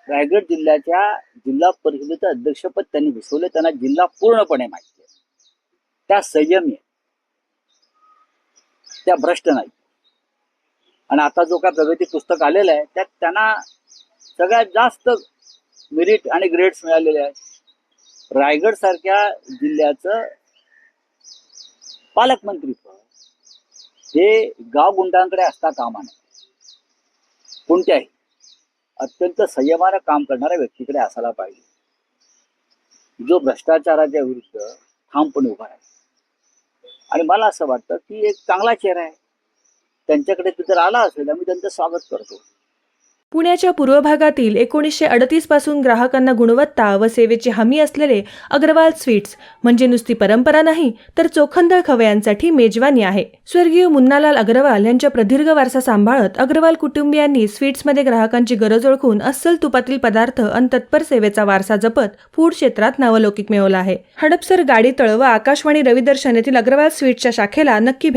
रायगड जिल्ह्याच्या जिल्हा परिषदेचं अध्यक्षपद त्यांनी भूषवले. त्यांना जिल्हा पूर्णपणे माहिती आहे. त्या संयमी आहे, त्या भ्रष्ट नाही. आणि आता जो काय प्रगती पुस्तक आलेलं आहे त्यात त्यांना सगळ्यात जास्त मेरिट आणि ग्रेड्स मिळालेले आहेत. रायगड सारख्या जिल्ह्याचं पालकमंत्रीत्व हे गाव गुंडांकडे असता कामा नये. कोणत्याही अत्यंत संयमानं काम करणाऱ्या व्यक्तीकडे असायला पाहिजे, जो भ्रष्टाचाराच्या विरुद्ध ठामपणे उभा आहे. आणि मला असं वाटतं की एक चांगला चेहरा आहे. त्यांच्याकडे ते जर आला असेल आम्ही त्यांचं स्वागत करतो. पुण्याच्या पूर्व भागातील 1938 पासून ग्राहकांना गुणवत्ता व सेवेची हमी असलेले अग्रवाल स्वीट्स म्हणजे नुसती परंपरा नाही तर चोखंदळ खवयांसाठी मेजवानी आहे. स्वर्गीय मुन्नालाल अग्रवाल यांच्या प्रदीर्घ वारसा सांभाळत अग्रवाल कुटुंबियांनी स्वीट्समध्ये ग्राहकांची गरज ओळखून अस्सल तुपातील पदार्थ आणि तत्पर सेवेचा वारसा जपत फूड क्षेत्रात नावलौकिक मिळवला आहे. हडपसर, गाडीतळ व आकाशवाणी रविदर्शन येथील अग्रवाल स्वीट्सच्या शाखेला नक्की